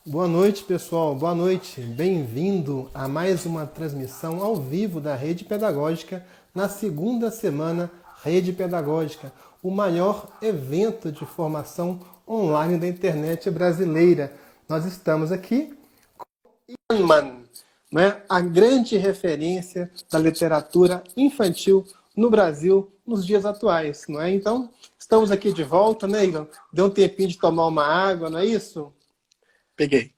Boa noite, pessoal. Boa noite. Bem-vindo a mais uma transmissão ao vivo da Rede Pedagógica na segunda semana Rede Pedagógica, o maior evento de formação online da internet brasileira. Nós estamos aqui com Kahneman, né? A grande referência da literatura infantil no Brasil nos dias atuais, não é? Então, estamos aqui de volta, né, Ilan? Deu um tempinho de tomar uma água, não é isso? Peguei.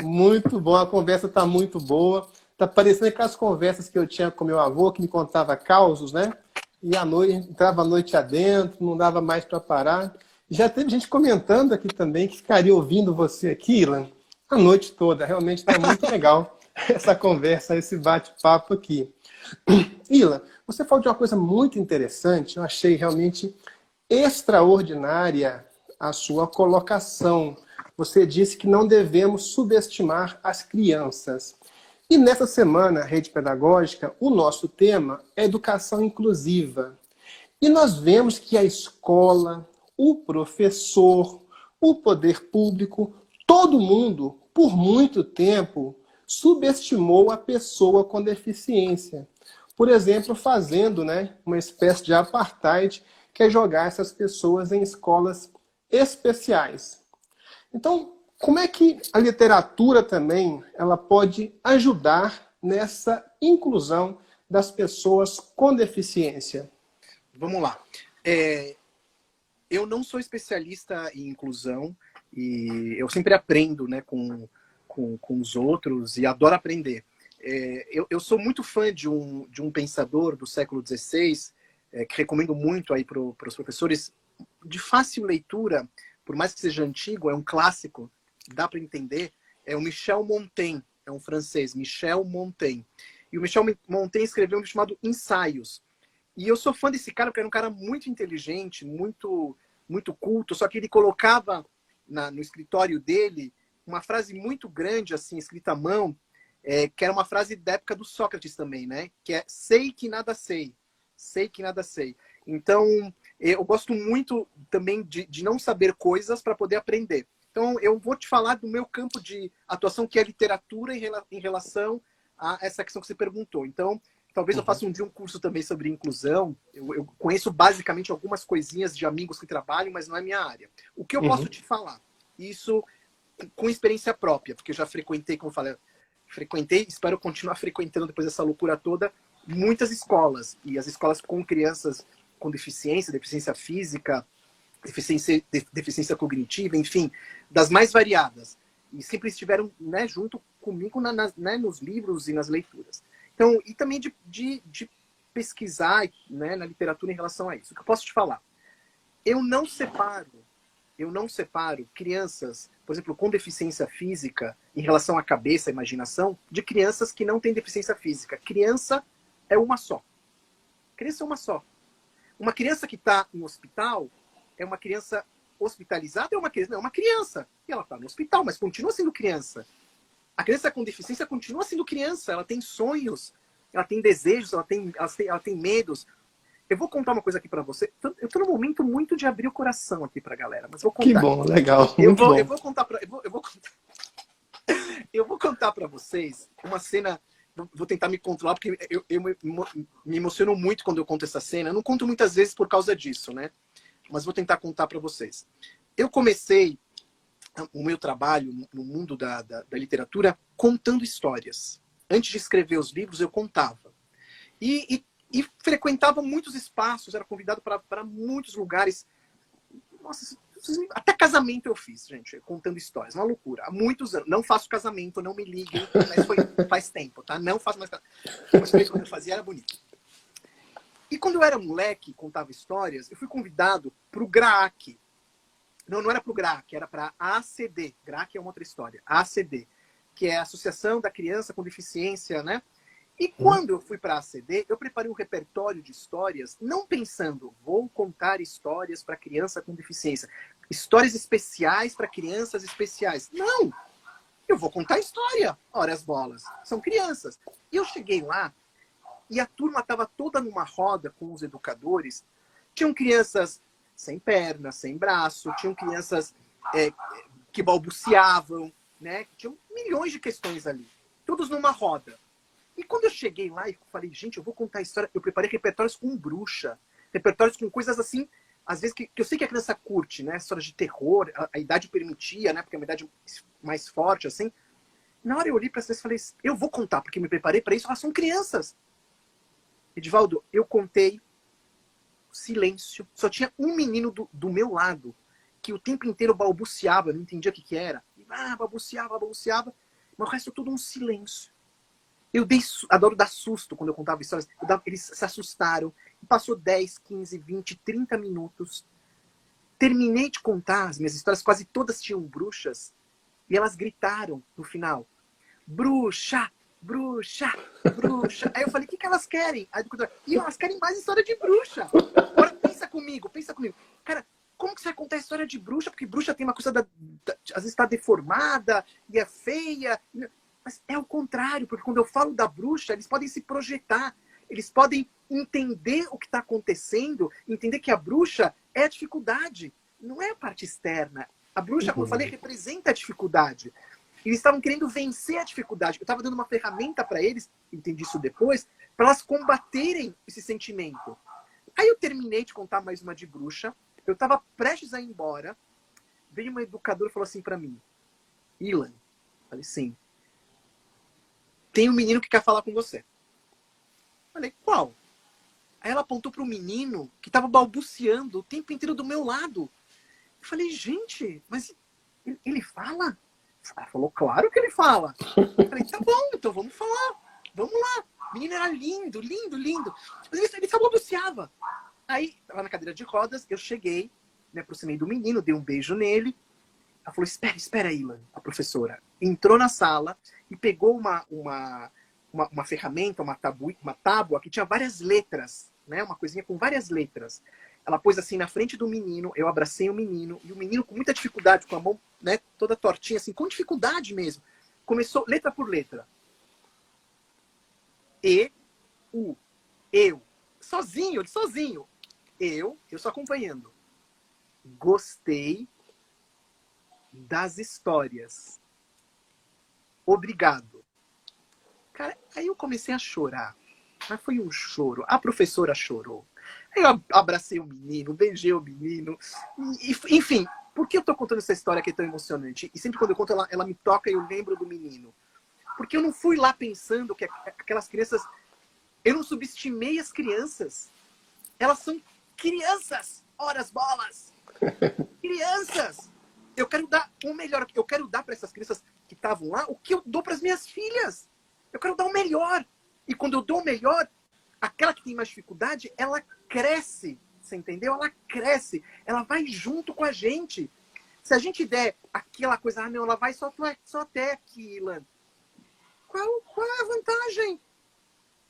Muito bom, a conversa está muito boa. Tá parecendo aquelas conversas que eu tinha com meu avô, que me contava causos, né? E à noite, entrava a noite adentro, não dava mais para parar. Já teve gente comentando aqui também que ficaria ouvindo você aqui, Ilan, a noite toda. Realmente está muito legal essa conversa, esse bate-papo aqui. Ilan, você falou de uma coisa muito interessante, eu achei realmente extraordinária a sua colocação. Você disse que não devemos subestimar as crianças. E nessa semana, Rede Pedagógica, o nosso tema é educação inclusiva. E nós vemos que a escola, o professor, o poder público, todo mundo, por muito tempo, subestimou a pessoa com deficiência. Por exemplo, fazendo, né, uma espécie de apartheid, que é jogar essas pessoas em escolas especiais. Então, como é que a literatura também ela pode ajudar nessa inclusão das pessoas com deficiência? Vamos lá. Eu não sou especialista em inclusão e eu sempre aprendo, né, com os outros e adoro aprender. Eu sou muito fã de um pensador do século XVI, que recomendo muito aí para os professores, de fácil leitura, por mais que seja antigo, é um clássico, dá para entender, é o Michel Montaigne, é um francês, Michel Montaigne. E o Michel Montaigne escreveu um livro chamado Ensaios. E eu sou fã desse cara, porque era um cara muito inteligente, muito culto, só que ele colocava no escritório dele uma frase muito grande, assim, escrita à mão, que era uma frase da época do Sócrates também, né? Que é sei que nada sei, sei que nada sei. Então, eu gosto muito também de não saber coisas para poder aprender. Então, eu vou te falar do meu campo de atuação, que é literatura em relação a essa questão que você perguntou. Então, talvez eu faça um dia um curso também sobre inclusão. Eu conheço basicamente algumas coisinhas de amigos que trabalham, mas não é minha área. O que eu posso Uhum. te falar? Isso com experiência própria, porque eu já frequentei, como eu falei, espero continuar frequentando depois dessa loucura toda, muitas escolas. E as escolas com crianças com deficiência, deficiência física, deficiência cognitiva, enfim, das mais variadas. E sempre estiveram, né, junto comigo né, nos livros e nas leituras. Então, e também de pesquisar, né, na literatura em relação a isso. O que eu posso te falar? Eu não separo, eu não separo crianças, por exemplo, com deficiência física em relação à cabeça, à imaginação, de crianças que não têm deficiência física. Criança é uma só. Criança é uma só. Uma criança que está em hospital é uma criança hospitalizada, é uma criança, não, é uma criança. E ela está no hospital, mas continua sendo criança. A criança com deficiência continua sendo criança, ela tem sonhos, ela tem desejos, ela tem medos. Eu vou contar uma coisa aqui para você. Eu estou num momento muito de abrir o coração aqui para a galera, mas vou Que contar. bom, legal, Eu muito vou, eu bom. vou contar para eu vou contar para vocês uma cena. Vou tentar me controlar, porque eu me emociono muito quando eu conto essa cena. Eu não conto muitas vezes por causa disso, né? Mas vou tentar contar para vocês. Eu comecei o meu trabalho no mundo da literatura contando histórias. Antes de escrever os livros, eu contava. E frequentava muitos espaços, era convidado para muitos lugares. Nossa, até casamento eu fiz, gente, contando histórias. Uma loucura. Há muitos anos. Não faço casamento, não me liguem, mas faz tempo, tá? Não faço mais casamento. Mas quando eu fazia era bonito. E quando eu era moleque, contava histórias, eu fui convidado para o GRAAC. Não era para o GRAAC, era para a ACD. GRAAC é uma outra história. A ACD, que é a Associação da Criança com Deficiência, né? E quando eu fui para a ACD, eu preparei um repertório de histórias, não pensando, vou contar histórias para criança com deficiência. Histórias especiais para crianças especiais. Não! Eu vou contar história. Ora, as bolas. São crianças. E eu cheguei lá, e a turma estava toda numa roda com os educadores. Tinham crianças sem perna, sem braço, tinham crianças que balbuciavam, né? Tinham milhões de questões ali, todos numa roda. E quando eu cheguei lá e falei, gente, eu vou contar a história, eu preparei repertórios com bruxa, repertórios com coisas assim, às vezes que eu sei que a criança curte, né? Histórias de terror, a idade permitia, né? Porque é uma idade mais forte, assim. Na hora eu olhei para essas e falei, eu vou contar, porque me preparei para isso, elas são crianças. Edivaldo, eu contei silêncio. Só tinha um menino do meu lado, que o tempo inteiro balbuciava, eu não entendia o que era. Balbuciava, balbuciava. Mas o resto tudo um silêncio. Adoro dar susto quando eu contava histórias. Eles se assustaram. Passou 10, 15, 20, 30 minutos. Terminei de contar as minhas histórias, quase todas tinham bruxas. E elas gritaram no final. Bruxa! Bruxa! Bruxa! Aí eu falei, o que elas querem? Aí elas querem mais história de bruxa. Agora pensa comigo. Cara, como que você vai contar a história de bruxa? Porque bruxa tem uma coisa às vezes está deformada e é feia. Mas é o contrário, porque quando eu falo da bruxa, eles podem se projetar, eles podem entender o que está acontecendo, entender que a bruxa é a dificuldade, não é a parte externa. A bruxa, como eu falei, representa a dificuldade. Eles estavam querendo vencer a dificuldade. Eu estava dando uma ferramenta para eles, entendi isso depois, para elas combaterem esse sentimento. Aí eu terminei de contar mais uma de bruxa, eu estava prestes a ir embora, veio uma educadora e falou assim para mim, Ilan, falei, sim, tem um menino que quer falar com você. Falei, qual? Aí ela apontou para o menino que estava balbuciando o tempo inteiro do meu lado. Eu falei, gente, mas ele fala? Ela falou, claro que ele fala. Eu falei, tá bom, então vamos falar. Vamos lá. O menino era lindo, lindo, lindo. Mas ele só balbuciava. Aí, lá na cadeira de rodas, eu cheguei, me aproximei do menino, dei um beijo nele. Ela falou, espera, Ilan, a professora. Entrou na sala e pegou uma ferramenta, uma tábua que tinha várias letras, né? Uma coisinha com várias letras. Ela pôs assim na frente do menino, eu abracei o menino, e o menino com muita dificuldade, com a mão, né, toda tortinha, assim, com dificuldade mesmo, começou letra por letra. Eu. Sozinho. Eu só acompanhando. Gostei das histórias. Obrigado. Cara, aí eu comecei a chorar. Mas foi um choro. A professora chorou. Aí eu abracei o menino, beijei o menino. Enfim, por que eu tô contando essa história que é tão emocionante? E sempre quando eu conto, ela me toca e eu lembro do menino. Porque eu não fui lá pensando que aquelas crianças... Eu não subestimei as crianças. Elas são crianças. Ora as bolas. Crianças. Eu quero dar o melhor. Eu quero dar para essas crianças que estavam lá o que eu dou para as minhas filhas. Eu quero dar o melhor. E quando eu dou o melhor, aquela que tem mais dificuldade, ela cresce. Você entendeu? Ela cresce. Ela vai junto com a gente. Se a gente der aquela coisa, não, ela vai só até aqui, Ilan. Qual é a vantagem?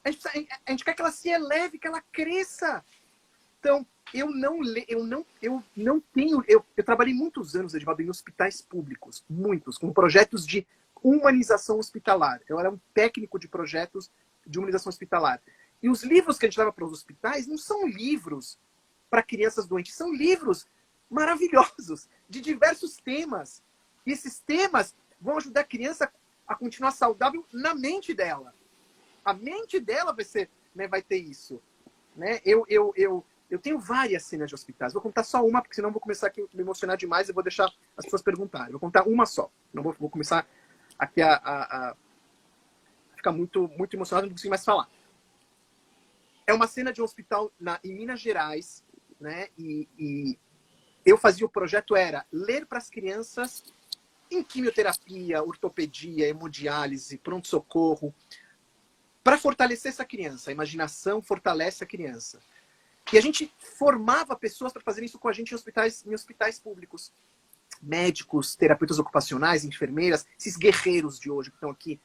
A gente quer que ela se eleve, que ela cresça. Então, eu trabalhei muitos anos, Edivaldo, em hospitais públicos, muitos, com projetos de humanização hospitalar. Eu era um técnico de projetos de humanização hospitalar. E os livros que a gente leva para os hospitais não são livros para crianças doentes, são livros maravilhosos, de diversos temas. E esses temas vão ajudar a criança a continuar saudável na mente dela. A mente dela vai ter isso. Né? Eu tenho várias cenas de hospitais. Vou contar só uma, porque senão vou começar aqui a me emocionar demais e vou deixar as pessoas perguntarem. Vou contar uma só. Não vou começar aqui a ficar muito, muito emocionado, não consigo mais falar. É uma cena de um hospital em Minas Gerais, né? E eu fazia o projeto, era ler para as crianças em quimioterapia, ortopedia, hemodiálise, pronto-socorro, para fortalecer essa criança. A imaginação fortalece a criança. E a gente formava pessoas para fazerem isso com a gente em hospitais públicos. Médicos, terapeutas ocupacionais, enfermeiras, esses guerreiros de hoje que estão aqui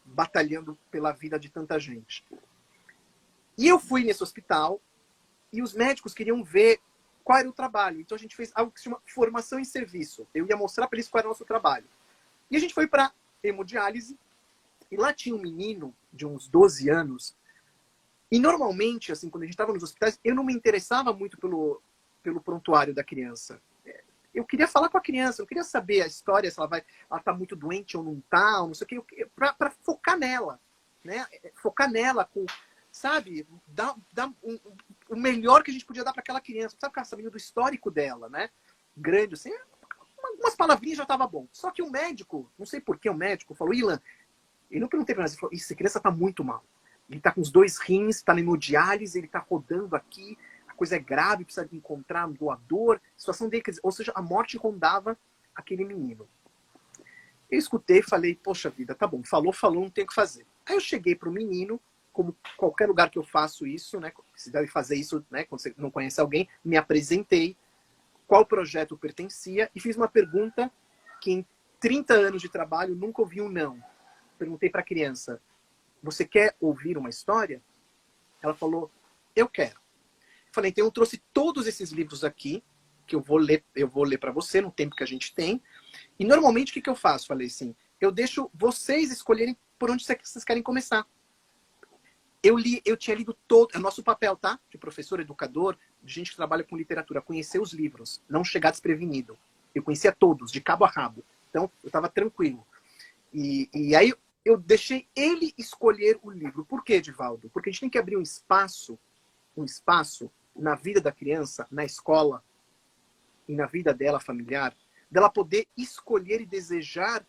batalhando pela vida de tanta gente. E eu fui nesse hospital e os médicos queriam ver qual era o trabalho. Então a gente fez algo que se chama formação em serviço. Eu ia mostrar para eles qual era o nosso trabalho. E a gente foi para hemodiálise e lá tinha um menino de uns 12 anos. E normalmente, assim, quando a gente estava nos hospitais, eu não me interessava muito pelo prontuário da criança. Eu queria falar com a criança, eu queria saber a história, se ela tá muito doente ou não tá, ou não sei o que, para focar nela, né? Focar nela com, sabe, dar o melhor que a gente podia dar para aquela criança, sabe, sabendo do histórico dela, né? Grande, assim, umas palavrinhas já estava bom. Só que o médico, não sei por que o médico falou, Ilan, ele não perguntei para nós, ele falou, essa criança tá muito mal. Ele tá com os 2 rins, tá na hemodiálise, ele tá rodando aqui, a coisa é grave, precisa encontrar um doador, situação dele, ou seja, a morte rondava aquele menino. Eu escutei e falei, poxa vida, tá bom, falou, não tem o que fazer. Aí eu cheguei pro menino, como qualquer lugar que eu faço isso, né, você deve fazer isso, né, quando você não conhece alguém, me apresentei, qual projeto pertencia e fiz uma pergunta que em 30 anos de trabalho nunca ouvi um não. Perguntei para a criança, você quer ouvir uma história? Ela falou, eu quero. Falei, então eu trouxe todos esses livros aqui, que eu vou ler para você no tempo que a gente tem. E normalmente o que eu faço? Falei assim, eu deixo vocês escolherem por onde vocês querem começar. Eu tinha lido todo, é o nosso papel, tá? De professor, educador, de gente que trabalha com literatura, conhecer os livros, não chegar desprevenido. Eu conhecia todos, de cabo a rabo. Então, eu estava tranquilo. E aí, eu deixei ele escolher o livro. Por quê, Edivaldo? Porque a gente tem que abrir um espaço na vida da criança, na escola, e na vida dela familiar, dela poder escolher e desejar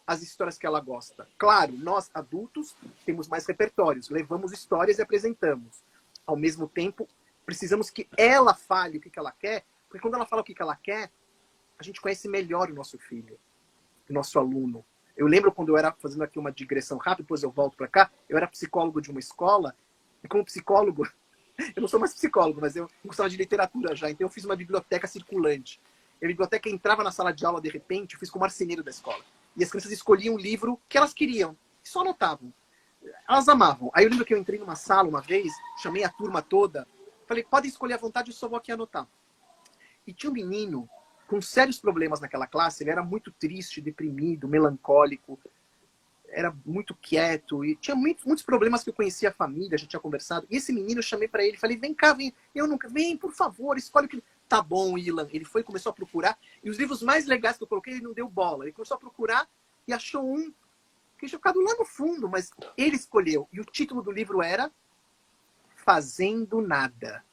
as histórias que ela gosta. Claro, nós adultos temos mais repertórios, levamos histórias e apresentamos. Ao mesmo tempo, precisamos que ela fale o que ela quer, porque quando ela fala o que ela quer, a gente conhece melhor o nosso filho, o nosso aluno. Eu lembro quando eu era, fazendo aqui uma digressão rápida, depois eu volto para cá, eu era psicólogo de uma escola, e como psicólogo, eu não sou mais psicólogo, mas eu gostava de literatura já, então eu fiz uma biblioteca circulante. A biblioteca entrava na sala de aula de repente, eu fiz como marceneiro da escola. E as crianças escolhiam um livro que elas queriam. E só anotavam. Elas amavam. Aí eu lembro que eu entrei numa sala uma vez, chamei a turma toda. Falei, podem escolher à vontade, eu só vou aqui anotar. E tinha um menino com sérios problemas naquela classe. Ele era muito triste, deprimido, melancólico. Era muito quieto. E tinha muitos problemas que eu conhecia a família, a gente tinha conversado. E esse menino, eu chamei pra ele. Falei, vem cá, vem. Eu nunca... Vem, por favor, escolhe o que... Tá bom, Ilan. Ele foi e começou a procurar. E os livros mais legais que eu coloquei, ele não deu bola. Ele começou a procurar e achou um que tinha ficado lá no fundo, mas ele escolheu. E o título do livro era Fazendo Nada.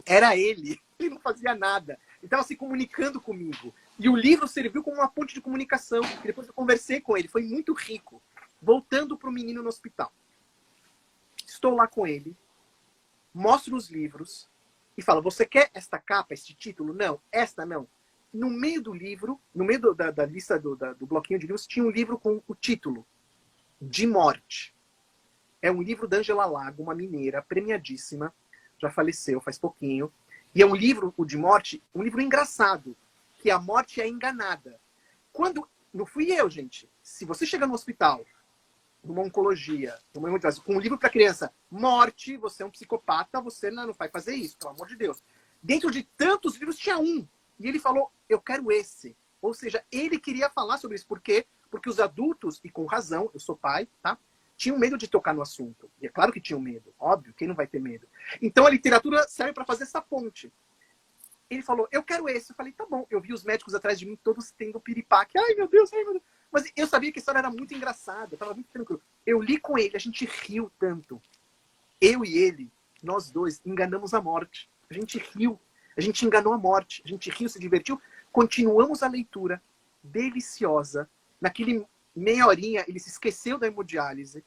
Era ele. Ele não fazia nada. Ele estava se comunicando comigo. E o livro serviu como uma ponte de comunicação. Depois eu conversei com ele. Foi muito rico. Voltando para o menino no hospital. Estou lá com ele. Mostro os livros. E fala, você quer esta capa, este título? Não, esta não. No meio do livro, no meio da lista do bloquinho de livros, tinha um livro com o título De Morte. É um livro da Ângela Lago, uma mineira premiadíssima, já faleceu faz pouquinho. E é um livro, o De Morte, um livro engraçado, que a morte é enganada. Não fui eu, gente. Se você chega no hospital, numa oncologia, com um livro para criança, morte, você é um psicopata, você não vai fazer isso, pelo amor de Deus. Dentro de tantos livros tinha um. E ele falou, eu quero esse. Ou seja, ele queria falar sobre isso. Por quê? Porque os adultos, e com razão, eu sou pai, tá? Tinham medo de tocar no assunto. E é claro que tinham medo. Óbvio, quem não vai ter medo? Então a literatura serve para fazer essa ponte. Ele falou, eu quero esse. Eu falei, tá bom. Eu vi os médicos atrás de mim, todos tendo piripaque. Ai, meu Deus, ai, meu Deus. Mas eu sabia que a história era muito engraçada. Eu tava muito tranquilo. Eu li com ele, a gente riu tanto. Eu e ele, nós dois, enganamos a morte. A gente riu. A gente enganou a morte. A gente riu, se divertiu. Continuamos a leitura deliciosa. Naquele meia horinha, ele se esqueceu da hemodiálise.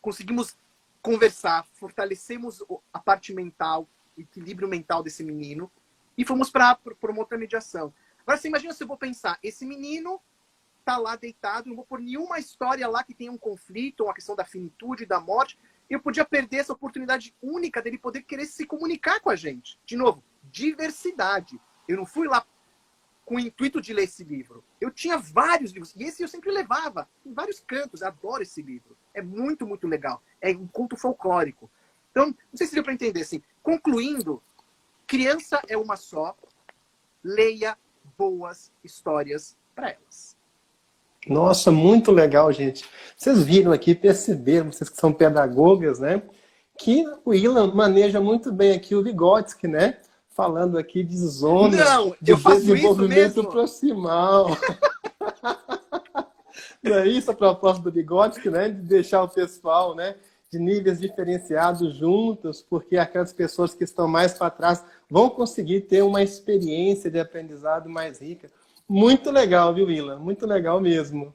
Conseguimos conversar, fortalecemos a parte mental, o equilíbrio mental desse menino. E fomos para uma outra mediação. Agora, você imagina se eu vou pensar, esse menino tá lá deitado, não vou pôr nenhuma história lá que tenha um conflito, ou a questão da finitude, da morte. Eu podia perder essa oportunidade única dele poder querer se comunicar com a gente. De novo, diversidade. Eu não fui lá com o intuito de ler esse livro. Eu tinha vários livros, e esse eu sempre levava em vários cantos. Eu adoro esse livro. É muito, muito legal. É um conto folclórico. Então, não sei se deu para entender, assim. Concluindo, criança é uma só. Leia boas histórias para elas. Nossa, muito legal, gente. Vocês viram aqui, perceberam, vocês que são pedagogas, né? Que o Ilan maneja muito bem aqui o Vygotsky, né? falando aqui de zona Não, de eu faço isso desenvolvimento mesmo. proximal. Não é isso a proposta do Vygotsky, né? De deixar o pessoal, né, de níveis diferenciados juntos, porque aquelas pessoas que estão mais para trás vão conseguir ter uma experiência de aprendizado mais rica. Muito legal, viu, Willa? Muito legal mesmo.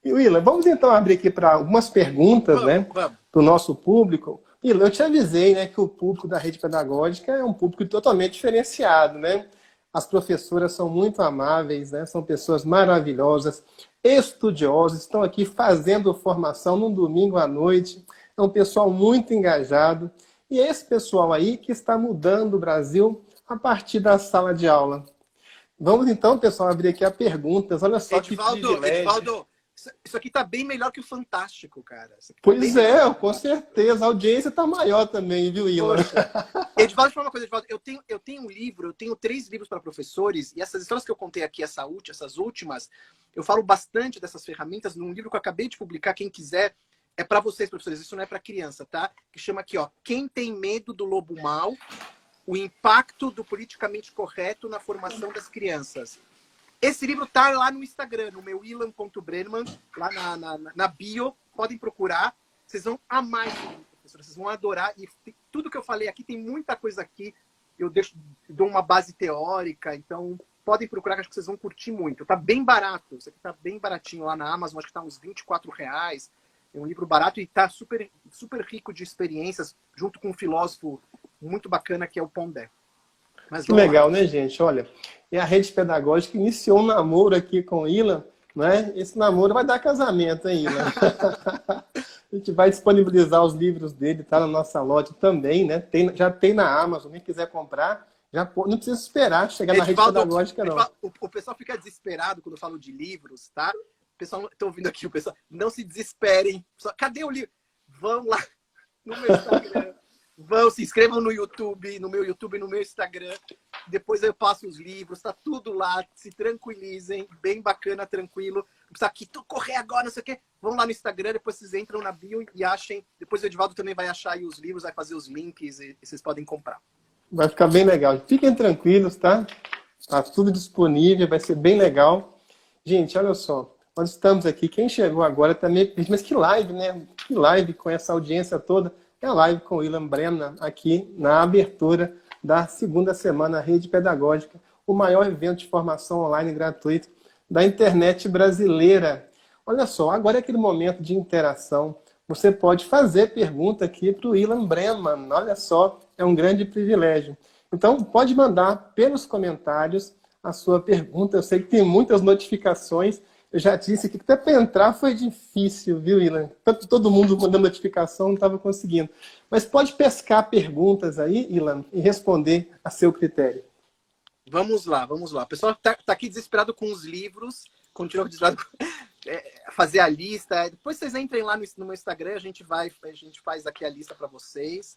E, Willa, vamos então abrir aqui para algumas perguntas, Vamos, né, vamos. do nosso público. Willa, eu te avisei, né, que o público da rede pedagógica é um público totalmente diferenciado, né? As professoras são muito amáveis, né? São pessoas maravilhosas, estudiosas, estão aqui fazendo formação num domingo à noite. É um pessoal muito engajado. E é esse pessoal aí que está mudando o Brasil a partir da sala de aula. Vamos então, pessoal, abrir aqui a perguntas. Olha só que privilégio. Edivaldo, isso aqui tá bem melhor que o Fantástico, cara. Isso aqui tá bem Pois melhor que é, o com Fantástico. certeza. A audiência está maior também, viu, Ila? Poxa. Edivaldo, deixa eu falar uma coisa, Edivaldo. Eu tenho um livro, eu tenho 3 livros para professores, e essas histórias que eu contei aqui, essas últimas, eu falo bastante dessas ferramentas num livro que eu acabei de publicar. Quem quiser, é para vocês, professores, isso não é para criança, tá? Que chama aqui, ó, Quem Tem Medo do Lobo Mau? O impacto do politicamente correto na formação das crianças. Esse livro tá lá no Instagram, no meu ilan.brenman, lá na bio. Podem procurar. Vocês vão amar esse livro, professor. Vocês vão adorar. E tudo que eu falei aqui, tem muita coisa aqui. Eu dou uma base teórica. Então, podem procurar, que acho que vocês vão curtir muito. Tá bem barato. Isso aqui tá bem baratinho lá na Amazon. Acho que tá uns R$24. É um livro barato e tá super, super rico de experiências, junto com um filósofo muito bacana que é o Pondé. Mas Que legal, né, gente? Olha, e a rede pedagógica iniciou um namoro aqui com o Ilan, né? Esse namoro vai dar casamento, hein, Ilan? A gente vai disponibilizar os livros dele, tá na nossa loja também, né? Já tem na Amazon, quem quiser comprar, não precisa esperar chegar na rede pedagógica, não. O pessoal fica desesperado quando eu falo de livros, tá? O pessoal, tô ouvindo aqui, o pessoal, não se desesperem. Cadê o livro? Vão lá no meu Instagram. Vão, se inscrevam no YouTube, no meu Instagram. Depois eu passo os livros, tá tudo lá. Se tranquilizem, bem bacana, tranquilo. Não precisa aqui, correr agora, não sei o quê. Vão lá no Instagram, depois vocês entram na bio e achem. Depois o Edivaldo também vai achar aí os livros, vai fazer os links e vocês podem comprar. Vai ficar bem legal. Fiquem tranquilos, tá? Tá tudo disponível, vai ser bem legal. Gente, olha só. Nós estamos aqui. Quem chegou agora também, mas que live, né? Que live com essa audiência toda. É a live com o Ilan Brennan aqui na abertura da segunda semana Rede Pedagógica, o maior evento de formação online gratuito da internet brasileira. Olha só, agora é aquele momento de interação. Você pode fazer pergunta aqui para o Ilan Brennan. Olha só, é um grande privilégio. Então, pode mandar pelos comentários a sua pergunta. Eu sei que tem muitas notificações. Eu já disse que até para entrar foi difícil, viu, Ilan? Todo mundo mandando notificação, não estava conseguindo. Mas pode pescar perguntas aí, Ilan, e responder a seu critério. Vamos lá, vamos lá. O pessoal tá aqui desesperado com os livros, continua desesperado fazer a lista. Depois vocês entrem lá no meu Instagram, a gente faz aqui a lista para vocês.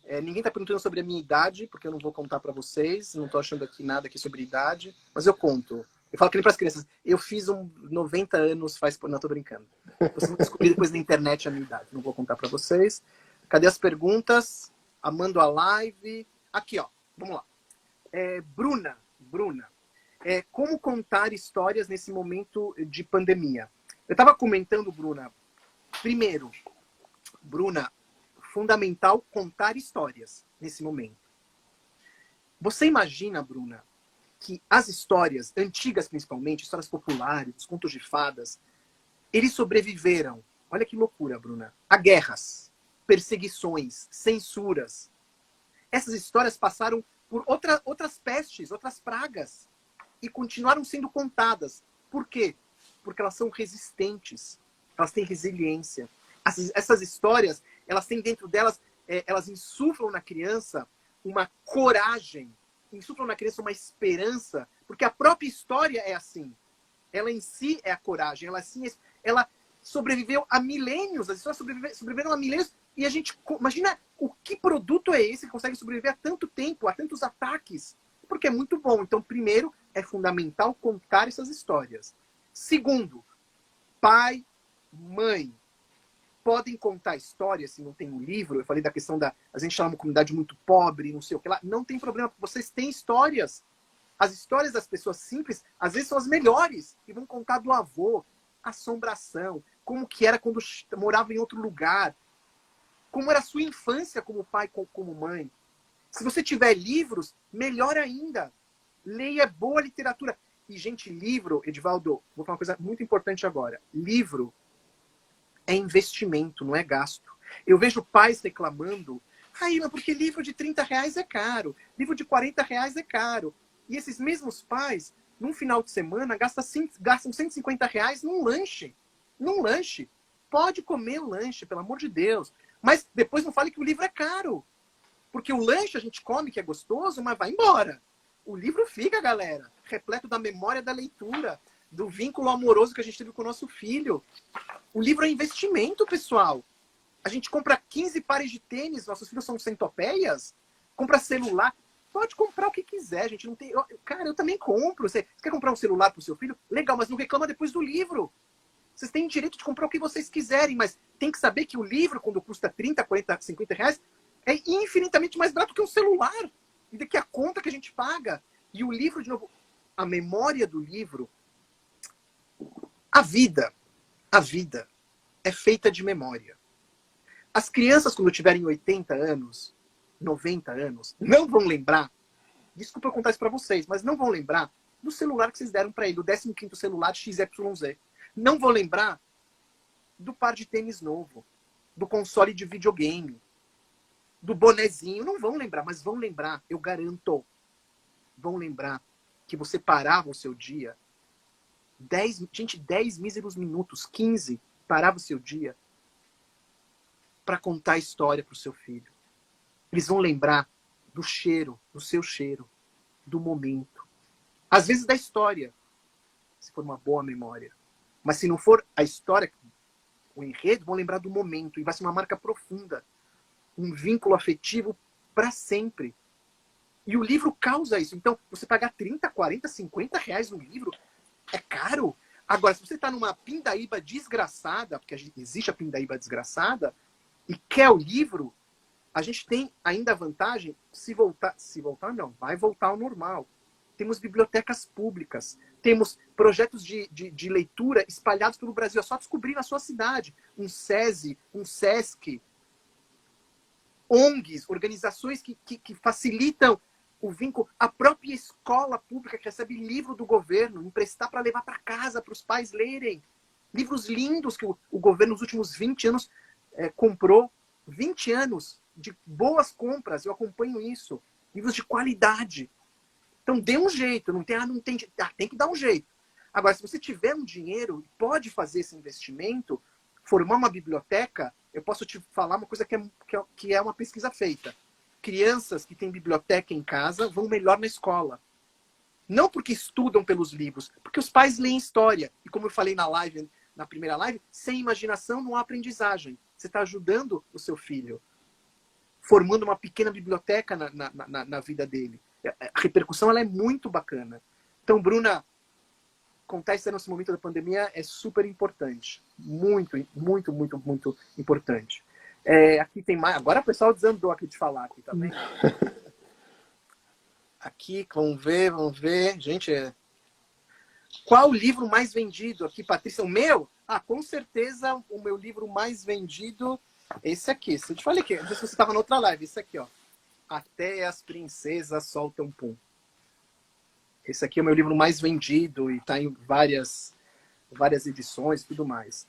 Ninguém está perguntando sobre a minha idade, porque eu não vou contar para vocês. Não estou achando aqui nada aqui sobre idade, mas eu conto. Eu falo que nem para as crianças. Eu fiz 90 anos faz... Não, estou brincando. Vocês vão descobrir depois na internet a minha idade. Não vou contar para vocês. Cadê as perguntas? Amando a live. Aqui, ó. Vamos lá. Bruna. Como contar histórias nesse momento de pandemia? Eu estava comentando, Bruna. Primeiro, Bruna, fundamental contar histórias nesse momento. Você imagina, Bruna, que as histórias, antigas principalmente, histórias populares, contos de fadas, eles sobreviveram, olha que loucura, Bruna, a guerras, perseguições, censuras. Essas histórias passaram por outras pestes, outras pragas, e continuaram sendo contadas. Por quê? Porque elas são resistentes, elas têm resiliência. Essas histórias, elas têm dentro delas, elas insuflam na criança uma coragem, insuflam na criança uma esperança, porque a própria história é assim. Ela em si é a coragem, ela sobreviveu a milênios, as histórias sobreviveram a milênios, e a gente, imagina o que produto é esse que consegue sobreviver a tanto tempo, a tantos ataques, porque é muito bom. Então, primeiro, é fundamental contar essas histórias. Segundo, pai, mãe, podem contar histórias se não tem um livro. Eu falei da questão a gente está numa comunidade muito pobre, não sei o que lá. Não tem problema, vocês têm histórias. As histórias das pessoas simples, às vezes, são as melhores. E vão contar do avô, assombração, como que era quando morava em outro lugar, como era a sua infância como pai, como mãe. Se você tiver livros, melhor ainda. Leia boa literatura. E, gente, livro, Edivaldo, vou falar uma coisa muito importante agora. Livro é investimento, não é gasto. Eu vejo pais reclamando, mas porque livro de R$30 é caro, livro de R$40 é caro. E esses mesmos pais, num final de semana, gastam R$150 num lanche. Num lanche. Pode comer o lanche, pelo amor de Deus. Mas depois não fale que o livro é caro. Porque o lanche a gente come, que é gostoso, mas vai embora. O livro fica, galera, repleto da memória da leitura, do vínculo amoroso que a gente teve com o nosso filho. O livro é investimento, pessoal. A gente compra 15 pares de tênis, nossos filhos são centopeias, compra celular. Pode comprar o que quiser, gente. Não tem... Cara, eu também compro. Você quer comprar um celular pro seu filho? Legal, mas não reclama depois do livro. Vocês têm direito de comprar o que vocês quiserem, mas tem que saber que o livro, quando custa 30, 40, 50 reais, é infinitamente mais barato que um celular. E daqui a conta que a gente paga. E o livro, de novo, a memória do livro, a vida é feita de memória. As crianças, quando tiverem 80 anos, 90 anos, não vão lembrar, desculpa eu contar isso para vocês, mas não vão lembrar do celular que vocês deram para ele, do 15º celular XYZ. Não vão lembrar do par de tênis novo, do console de videogame, do bonezinho. Não vão lembrar, mas vão lembrar, eu garanto. Vão lembrar que você parava o seu dia, 10 míseros minutos, 15, parava o seu dia para contar a história para o seu filho. Eles vão lembrar do cheiro, do seu cheiro, do momento. Às vezes da história, se for uma boa memória. Mas se não for a história, o enredo, vão lembrar do momento. E vai ser uma marca profunda. Um vínculo afetivo para sempre. E o livro causa isso. Então, você pagar 30, 40, 50 reais no livro é caro. Agora, se você está numa pindaíba desgraçada, porque existe a pindaíba desgraçada, e quer o livro, a gente tem ainda a vantagem, vai voltar ao normal. Temos bibliotecas públicas, temos projetos de leitura espalhados pelo Brasil. É só descobrir na sua cidade. Um SESI, um SESC, ONGs, organizações que facilitam o vínculo. A própria escola pública que recebe livro do governo, emprestar para levar para casa, para os pais lerem. Livros lindos que o governo nos últimos 20 anos comprou. 20 anos de boas compras, eu acompanho isso. Livros de qualidade. Então dê um jeito, tem que dar um jeito. Agora, se você tiver um dinheiro, pode fazer esse investimento, formar uma biblioteca. Eu posso te falar uma coisa que é uma pesquisa feita. Crianças que têm biblioteca em casa vão melhor na escola. Não porque estudam pelos livros, porque os pais leem história. E como eu falei na primeira live, sem imaginação não há aprendizagem. Você está ajudando o seu filho, formando uma pequena biblioteca na vida dele. A repercussão ela é muito bacana. Então, Bruna, contar isso nesse momento da pandemia é super importante. Muito, muito, muito, muito importante. Aqui tem mais. Agora o pessoal desandou aqui de falar, aqui, tá vendo? Aqui, vamos ver. Gente, qual o livro mais vendido aqui, Patrícia? O meu? Com certeza o meu livro mais vendido, esse aqui. Eu te falei aqui, não sei se você estava na outra live, esse aqui, ó. Até as Princesas Soltam Pum. Esse aqui é o meu livro mais vendido e está em várias edições e tudo mais.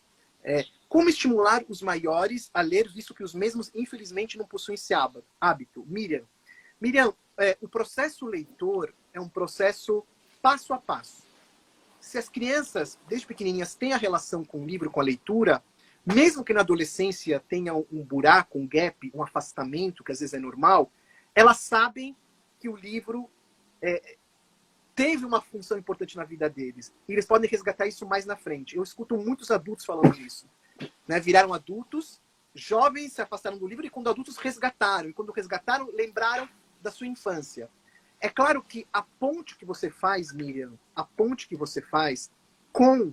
Como estimular os maiores a ler, visto que os mesmos, infelizmente, não possuem esse hábito? Miriam, o processo leitor é um processo passo a passo. Se as crianças, desde pequenininhas, têm a relação com o livro, com a leitura, mesmo que na adolescência tenha um buraco, um gap, um afastamento, que às vezes é normal, elas sabem que o livro teve uma função importante na vida deles. E eles podem resgatar isso mais na frente. Eu escuto muitos adultos falando isso. Né? Viraram adultos, jovens se afastaram do livro e quando adultos resgataram. E quando resgataram, lembraram da sua infância. É claro que a ponte que você faz, Miriam, a ponte que você faz com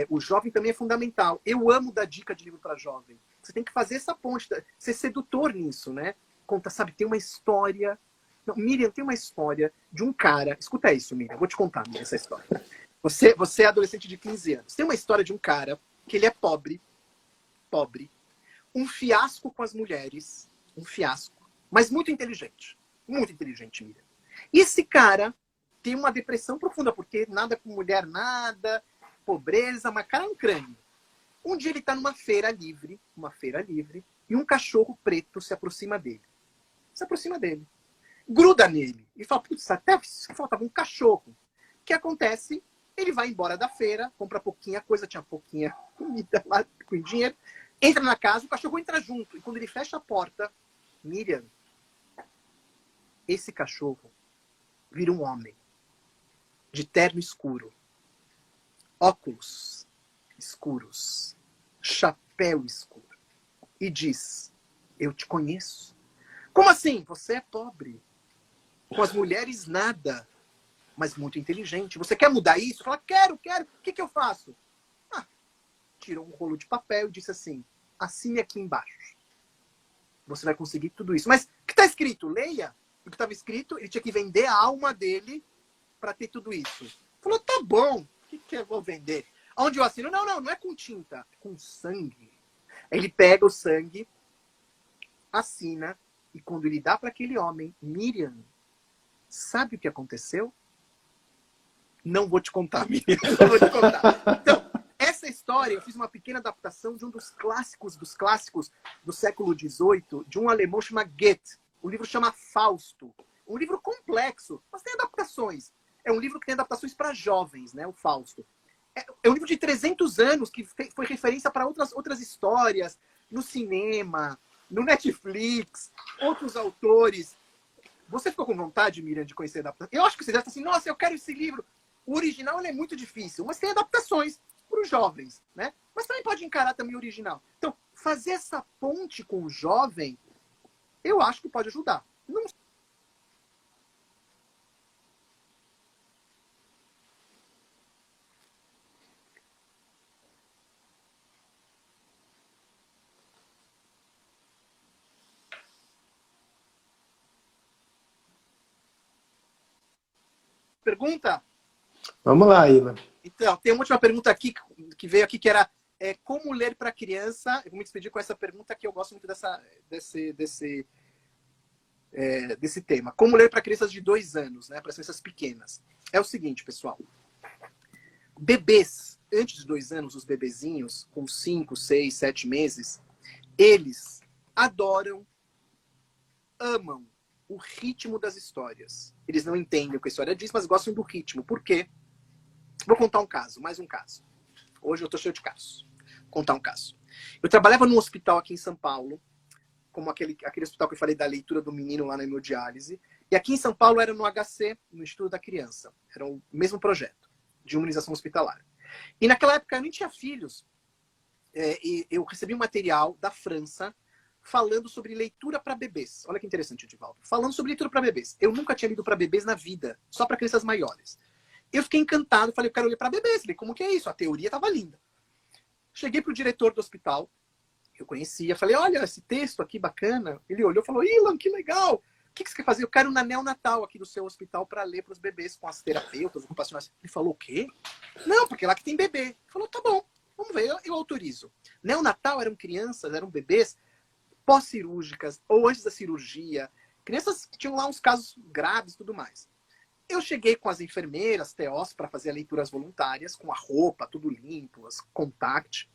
o jovem também é fundamental. Eu amo dar dica de livro para jovem. Você tem que fazer essa ponte, ser sedutor nisso, né? Conta, sabe, tem uma história... Não, Miriam, tem uma história de um cara... Escuta isso, Miriam, vou te contar, Miriam, essa história. Você é adolescente de 15 anos. Tem uma história de um cara que ele é pobre, um fiasco com as mulheres, um fiasco, mas muito inteligente, Miriam. E esse cara tem uma depressão profunda, porque nada com mulher, nada, pobreza, mas cara é um crânio. Um dia ele tá numa feira livre, e um cachorro preto se aproxima dele. Gruda nele. E fala, putz, até faltava um cachorro. O que acontece? Ele vai embora da feira, compra pouquinha coisa, tinha pouquinha comida lá, com dinheiro, entra na casa, o cachorro entra junto. E quando ele fecha a porta, Miriam, esse cachorro vira um homem. De terno escuro. Óculos escuros. Chapéu escuro. E diz, eu te conheço. Como assim? Você é pobre. Com as mulheres, nada. Mas muito inteligente. Você quer mudar isso? Fala, quero. O que eu faço? Tirou um rolo de papel e disse assim, assine aqui embaixo. Você vai conseguir tudo isso. Mas o que está escrito? Leia. O que estava escrito, ele tinha que vender a alma dele para ter tudo isso. Falou, tá bom. O que eu vou vender? Onde eu assino? Não é com tinta. É com sangue. Ele pega o sangue, assina, e quando ele dá para aquele homem, Miriam, sabe o que aconteceu? Não vou te contar, Miriam. Não vou te contar. Então, essa história, eu fiz uma pequena adaptação de um dos clássicos do século XVIII, de um alemão chamado Goethe. O livro chama Fausto. Um livro complexo, mas tem adaptações. É um livro que tem adaptações para jovens, né? O Fausto. É um livro de 300 anos que foi referência para outras histórias, no cinema, no Netflix, outros autores. Você ficou com vontade, Miriam, de conhecer a adaptação? Eu acho que você deve estar assim, nossa, eu quero esse livro. O original ele é muito difícil, mas tem adaptações para os jovens, né? Mas também pode encarar também o original. Então, fazer essa ponte com o jovem, eu acho que pode ajudar. Não... Pergunta? Vamos lá, Ilan. Então, tem uma última pergunta aqui, que veio aqui, que era como ler para criança? Eu vou me despedir com essa pergunta, que eu gosto muito desse tema. Como ler para crianças de 2 anos, né? Para crianças pequenas. É o seguinte, pessoal. Bebês, antes de 2 anos, os bebezinhos, com 5, 6, 7 meses, eles adoram, amam o ritmo das histórias. Eles não entendem o que a história diz, mas gostam do ritmo. Por quê? Vou contar um caso, mais um caso. Hoje eu tô cheio de casos. Vou contar um caso. Eu trabalhava num hospital aqui em São Paulo, como aquele hospital que eu falei da leitura do menino lá na hemodiálise. E aqui em São Paulo era no HC, no Instituto da Criança. Era o mesmo projeto de imunização hospitalar. E naquela época eu nem tinha filhos. E eu recebi um material da França falando sobre leitura para bebês. Olha que interessante, Edivaldo. Falando sobre leitura para bebês. Eu nunca tinha lido para bebês na vida, só para crianças maiores. Eu fiquei encantado, falei, eu quero ler para bebês. Falei, como que é isso? A teoria estava linda. Cheguei pro diretor do hospital, eu conhecia, falei, olha, esse texto aqui bacana. Ele olhou e falou, Ilan, que legal. O que você quer fazer? Eu quero um neonatal aqui do seu hospital para ler para os bebês com as terapeutas ocupacionais. Ele falou, o quê? Não, porque lá que tem bebê. Ele falou, tá bom, vamos ver, eu autorizo. Neonatal eram crianças, eram bebês pós-cirúrgicas ou antes da cirurgia. Crianças que tinham lá uns casos graves e tudo mais. Eu cheguei com as enfermeiras, TOs, para fazer leituras voluntárias, com a roupa, tudo limpo, as contact.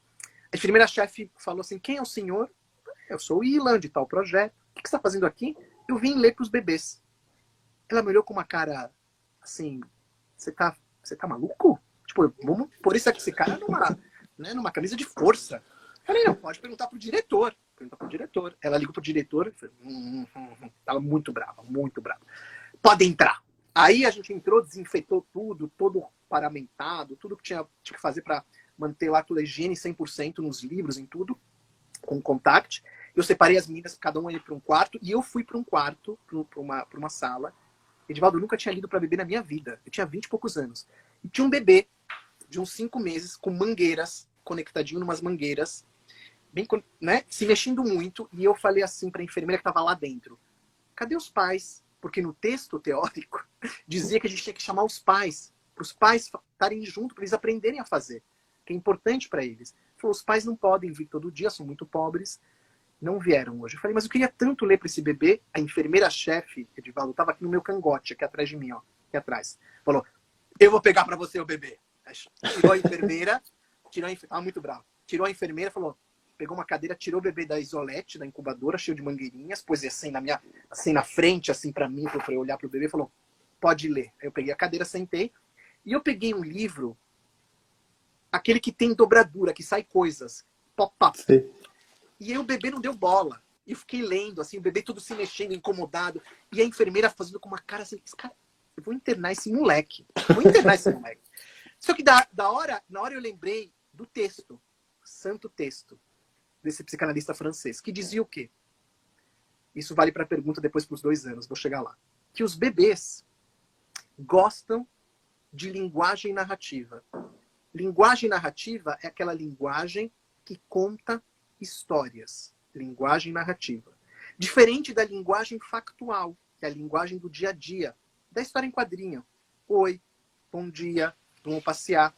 A enfermeira-chefe falou assim, quem é o senhor? Eu sou o Ilan, de tal projeto. O que você está fazendo aqui? Eu vim ler para os bebês. Ela me olhou com uma cara assim, você tá maluco? Tipo, vamos pôr esse cara numa camisa de força. Eu falei, não, pode perguntar pro diretor. Perguntar pro diretor. Ela ligou pro diretor e falou, Tava muito brava, muito brava. Pode entrar. Aí a gente entrou, desinfetou tudo, todo paramentado, tudo que tinha que fazer para manter lá toda a higiene 100% nos livros, em tudo, com contact. Eu separei as meninas, cada uma ia para um quarto, e eu fui para um quarto, para uma sala. Edivaldo, eu nunca tinha lido para bebê na minha vida. Eu tinha 20 e poucos anos. E tinha um bebê de uns 5 meses, com mangueiras, conectadinho numas mangueiras, bem, né, se mexendo muito, e eu falei assim para a enfermeira que estava lá dentro: cadê os pais? Porque no texto teórico dizia que a gente tinha que chamar os pais, para os pais estarem junto, para eles aprenderem a fazer, que é importante para eles. Falou: os pais não podem vir todo dia, são muito pobres, não vieram hoje. Eu falei: mas eu queria tanto ler para esse bebê. A enfermeira-chefe, Edivaldo, estava aqui no meu cangote, aqui atrás de mim, ó, aqui atrás. Falou: eu vou pegar para você o bebê. Tirou a enfermeira, tava muito bravo. Tirou a enfermeira, falou, pegou uma cadeira, tirou o bebê da isolete, da incubadora, cheio de mangueirinhas, pôs assim na frente, assim para mim, para eu olhar pro bebê, falou: pode ler. Aí eu peguei a cadeira, sentei, e eu peguei um livro, aquele que tem dobradura, que sai coisas, pop-up. E aí o bebê não deu bola. E eu fiquei lendo, assim, o bebê todo se mexendo, incomodado, e a enfermeira fazendo com uma cara assim: cara, eu vou internar esse moleque. Só que na hora eu lembrei do texto, santo texto, desse psicanalista francês, que dizia o quê? Isso vale para a pergunta depois para os 2 anos, vou chegar lá. Que os bebês gostam de linguagem narrativa. Linguagem narrativa é aquela linguagem que conta histórias. Linguagem narrativa. Diferente da linguagem factual, que é a linguagem do dia a dia, da história em quadrinho. Oi, bom dia, vamos passear.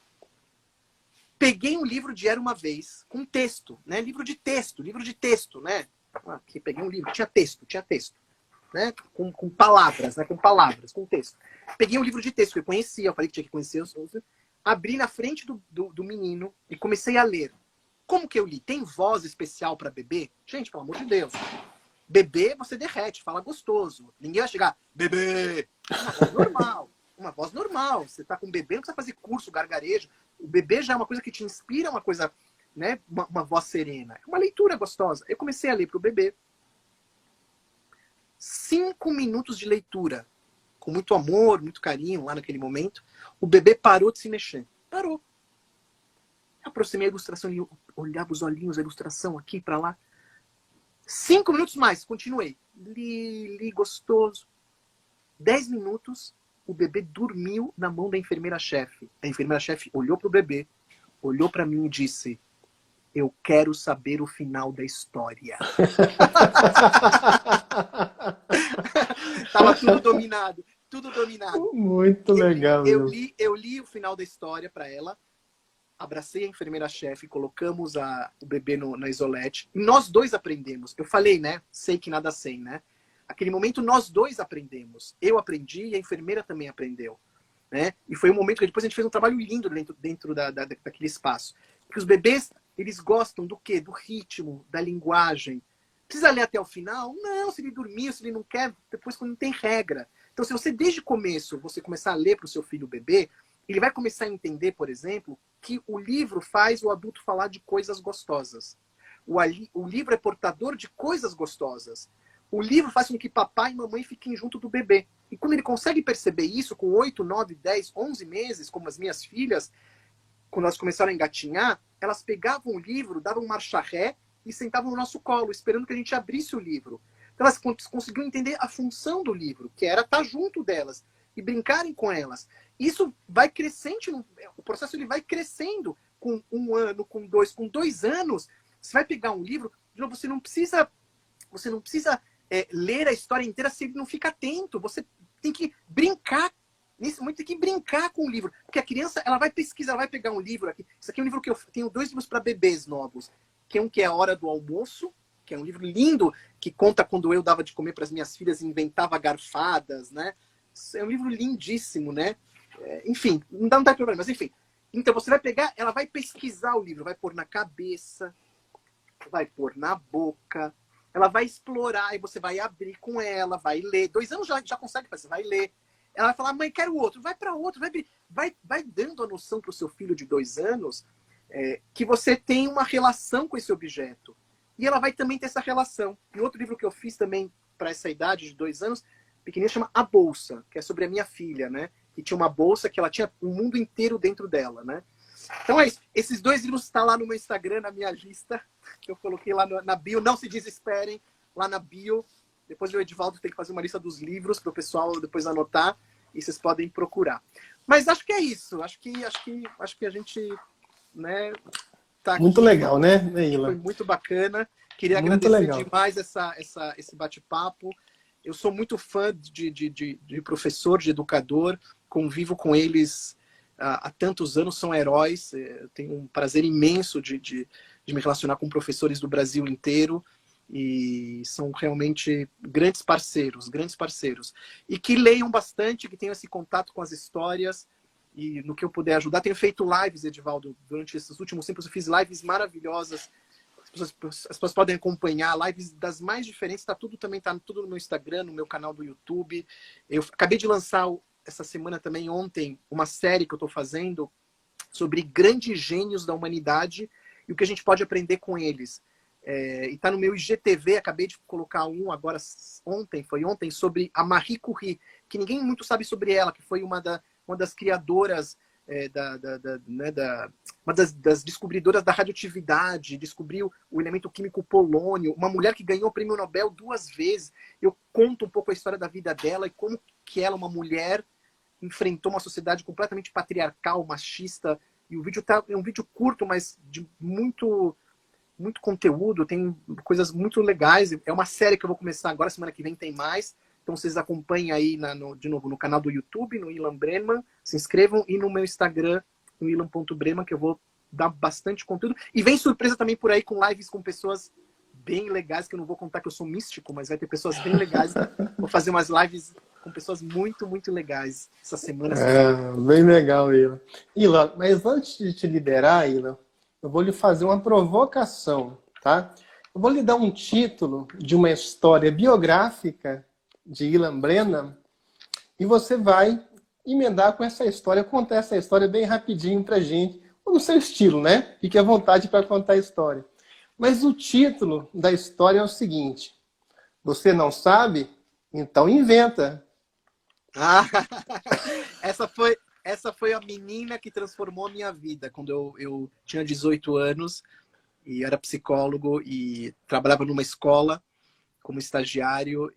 Peguei um livro de Era Uma Vez, com texto, né? Livro de texto, né? Aqui, peguei um livro, tinha texto, né? Com palavras, né? Com texto. Peguei um livro de texto que eu conhecia, eu falei que tinha que conhecer, abri na frente do menino e comecei a ler. Como que eu li? Tem voz especial para bebê? Gente, pelo amor de Deus. Bebê, você derrete, fala gostoso. Ninguém vai chegar, bebê! Uma voz normal. Você tá com um bebê, não precisa fazer curso, gargarejo. O bebê já é uma coisa que te inspira, uma coisa, né? Uma voz serena. É uma leitura gostosa. Eu comecei a ler pro bebê. 5 minutos de leitura. Com muito amor, muito carinho lá naquele momento. O bebê parou de se mexer. Parou. Aproximei a ilustração e olhava os olhinhos, a ilustração aqui para lá. 5 minutos mais, continuei. Li gostoso. 10 minutos, o bebê dormiu na mão da enfermeira-chefe. A enfermeira-chefe olhou pro bebê, olhou para mim e disse: eu quero saber o final da história. Tava tudo dominado. Muito legal. Eu li o final da história para ela. Abracei a enfermeira-chefe, colocamos o bebê na isolete. E nós dois aprendemos. Eu falei, né? Sei que nada sei, né? Aquele momento nós dois aprendemos. Eu aprendi e a enfermeira também aprendeu. Né? E foi um momento que depois a gente fez um trabalho lindo dentro daquele espaço. Porque os bebês, eles gostam do quê? Do ritmo, da linguagem. Precisa ler até o final? Não, se ele dormir, se ele não quer, depois quando não tem regra. Então, se você desde o começo, você começar a ler para o seu filho bebê, ele vai começar a entender, por exemplo, que o livro faz o adulto falar de coisas gostosas. O livro é portador de coisas gostosas. O livro faz com que papai e mamãe fiquem junto do bebê. E quando ele consegue perceber isso, com 8, 9, 10, 11 meses, como as minhas filhas, quando elas começaram a engatinhar, elas pegavam o livro, davam marcha ré e sentavam no nosso colo, esperando que a gente abrisse o livro. Então elas conseguiam entender a função do livro, que era estar junto delas e brincarem com elas. Isso vai crescendo, o processo ele vai crescendo com 1 ano, com 2 anos. Você vai pegar um livro, você não precisa ler a história inteira se ele não fica atento. Você tem que brincar. Nesse momento tem que brincar com o livro. Porque a criança, ela vai pesquisar, ela vai pegar um livro aqui. Isso aqui é um livro que eu tenho 2 livros para bebês novos. Que um que é A Hora do Almoço, que é um livro lindo, que conta quando eu dava de comer para as minhas filhas e inventava garfadas, né? É um livro lindíssimo, né? Enfim, não dá problema, mas enfim. Então você vai pegar, ela vai pesquisar o livro, vai pôr na cabeça, vai pôr na boca, ela vai explorar e você vai abrir com ela, vai ler. 2 anos já consegue fazer, vai ler. Ela vai falar, mãe, quero outro. Vai para outro, vai dando a noção para o seu filho de 2 anos que você tem uma relação com esse objeto. E ela vai também ter essa relação. E outro livro que eu fiz também para essa idade de 2 anos, pequenininha, chama A Bolsa, que é sobre a minha filha, né? Que tinha uma bolsa que ela tinha o mundo inteiro dentro dela, né? Então é isso. Esses 2 livros estão lá no meu Instagram, na minha lista, que eu coloquei lá na bio. Não se desesperem, lá na bio. Depois o Edivaldo tem que fazer uma lista dos livros para o pessoal depois anotar. E vocês podem procurar. Mas acho que é isso. Acho que a gente, né, estar Muito aqui. legal, né, Foi Neila? muito bacana. Queria Muito agradecer legal. demais esse bate-papo. Eu sou muito fã de professor, de educador, convivo com eles há tantos anos, são heróis. Eu tenho um prazer imenso de me relacionar com professores do Brasil inteiro e são realmente grandes parceiros, grandes parceiros. E que leiam bastante, que tenham esse contato com as histórias e no que eu puder ajudar. Tenho feito lives, Edivaldo, durante esses últimos tempos. Eu fiz lives maravilhosas. As pessoas podem acompanhar lives das mais diferentes. Tá tudo no meu Instagram, no meu canal do YouTube. Eu acabei de lançar essa semana também, ontem, uma série que eu estou fazendo sobre grandes gênios da humanidade e o que a gente pode aprender com eles. E está no meu IGTV, acabei de colocar um agora, foi ontem, sobre a Marie Curie, que ninguém muito sabe sobre ela, que foi uma das criadoras, uma das descobridoras da radioatividade, descobriu o elemento químico polônio, uma mulher que ganhou o prêmio Nobel 2 vezes. Eu conto um pouco a história da vida dela e como que ela, uma mulher, enfrentou uma sociedade completamente patriarcal, machista. E o vídeo é um vídeo curto, mas de muito conteúdo, tem coisas muito legais. É uma série que eu vou começar agora, semana que vem tem mais. Então vocês acompanhem aí, de novo, no canal do YouTube, no Ilan Brenman, se inscrevam, e no meu Instagram, no ilan.brenman, que eu vou dar bastante conteúdo. E vem surpresa também por aí com lives com pessoas bem legais, que eu não vou contar que eu sou místico, mas vai ter pessoas bem legais. Vou fazer umas lives com pessoas muito, muito legais essa semana. Bem legal, Ilan. Ilan, mas antes de te liberar, Ilan, eu vou lhe fazer uma provocação, tá? Eu vou lhe dar um título de uma história biográfica de Ilan Brennan e você vai emendar com essa história, contar essa história bem rapidinho pra gente, no seu estilo, né? Fique à vontade para contar a história. Mas o título da história é o seguinte: você não sabe? Então inventa. Ah, essa foi a menina que transformou a minha vida. Quando eu tinha 18 anos e era psicólogo e trabalhava numa escola como estagiário,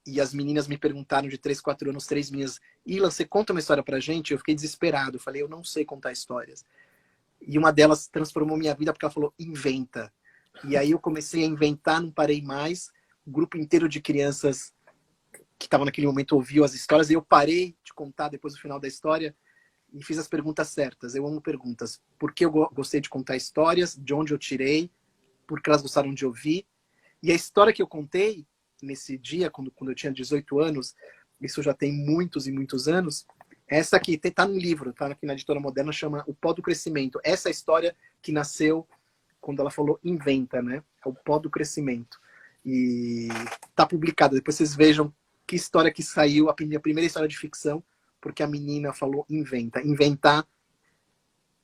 e as meninas me perguntaram, de 3, 4 anos, 3 meninas: Ilan, você conta uma história pra gente? Eu fiquei desesperado. Eu falei, eu não sei contar histórias. E uma delas transformou minha vida porque ela falou, inventa. E aí eu comecei a inventar, não parei mais. O grupo inteiro de crianças que estavam naquele momento ouviu as histórias, e eu parei de contar depois do final da história e fiz as perguntas certas. Eu amo perguntas. Por que eu gostei de contar histórias? De onde eu tirei? Por que elas gostaram de ouvir? E a história que eu contei nesse dia, quando eu tinha 18 anos, isso já tem muitos e muitos anos, essa aqui está no livro, está aqui na Editora Moderna, chama O Pó do Crescimento. Essa é a história que nasceu quando ela falou inventa, né? É o Pó do Crescimento. E está publicada. Depois vocês vejam que história que saiu, a minha primeira história de ficção, porque a menina falou inventa. Inventar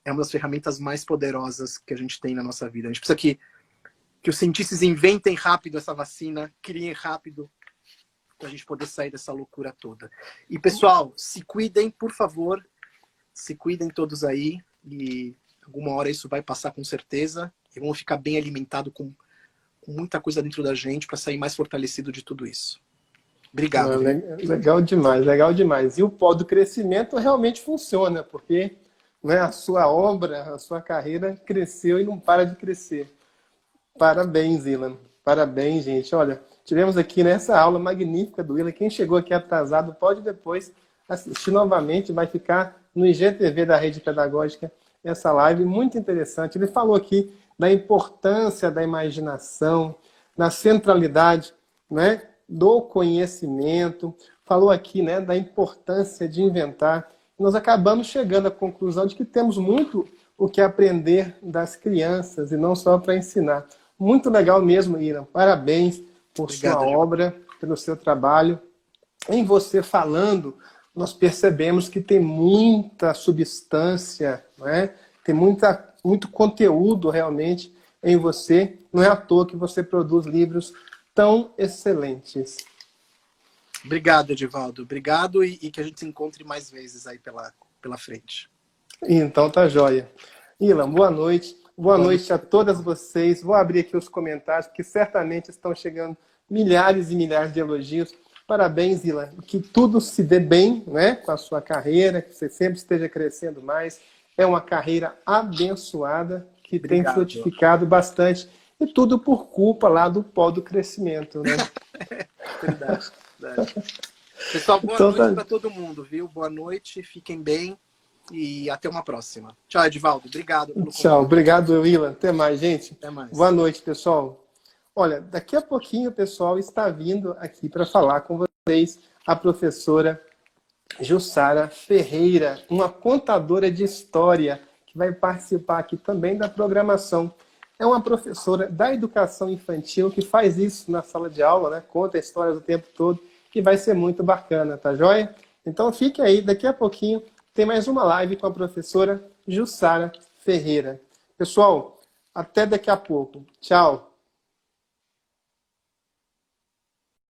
é uma das ferramentas mais poderosas que a gente tem na nossa vida. A gente precisa que os cientistas inventem rápido essa vacina, criem rápido, para a gente poder sair dessa loucura toda. E, pessoal, se cuidem, por favor. Se cuidem todos aí. E alguma hora isso vai passar com certeza. E vamos ficar bem alimentados com muita coisa dentro da gente para sair mais fortalecido de tudo isso. Obrigado. Legal demais, legal demais. E o pó do crescimento realmente funciona, porque, né, a sua obra, a sua carreira cresceu e não para de crescer. Parabéns, Ilan. Parabéns, gente. Olha, tivemos aqui nessa aula magnífica do Ilan. Quem chegou aqui atrasado pode depois assistir novamente. Vai ficar no IGTV da Rede Pedagógica essa live muito interessante. Ele falou aqui da importância da imaginação, da centralidade, né, do conhecimento. Falou aqui, né, da importância de inventar. Nós acabamos chegando à conclusão de que temos muito o que aprender das crianças e não só para ensinar. Muito legal mesmo, Ilan. Parabéns por Obrigado, sua Gil. obra, pelo seu trabalho. Em você falando, nós percebemos que tem muita substância, não é? Tem muito conteúdo realmente em você. Não é à toa que você produz livros tão excelentes. Obrigado, Edivaldo. Obrigado e que a gente se encontre mais vezes aí pela frente. Então tá joia. Ilan, boa noite. Boa noite a todas vocês. Vou abrir aqui os comentários, porque certamente estão chegando milhares e milhares de elogios. Parabéns, Ilan. Que tudo se dê bem, né, com a sua carreira, que você sempre esteja crescendo mais. É uma carreira abençoada que tem frutificado bastante. E tudo por culpa lá do pó do crescimento, né? Verdade, verdade. Pessoal, boa Então, noite para todo mundo, viu? Boa noite, fiquem bem e até uma próxima. Tchau, Edivaldo. Obrigado pelo convite. Tchau. Obrigado, Willa. Até mais, gente. Até mais. Boa noite, pessoal. Olha, daqui a pouquinho o pessoal está vindo aqui para falar com vocês a professora Jussara Ferreira, uma contadora de história, que vai participar aqui também da programação. É uma professora da educação infantil que faz isso na sala de aula, né? Conta histórias o tempo todo, que vai ser muito bacana, tá joia? Então fique aí, daqui a pouquinho tem mais uma live com a professora Jussara Ferreira. Pessoal, até daqui a pouco. Tchau!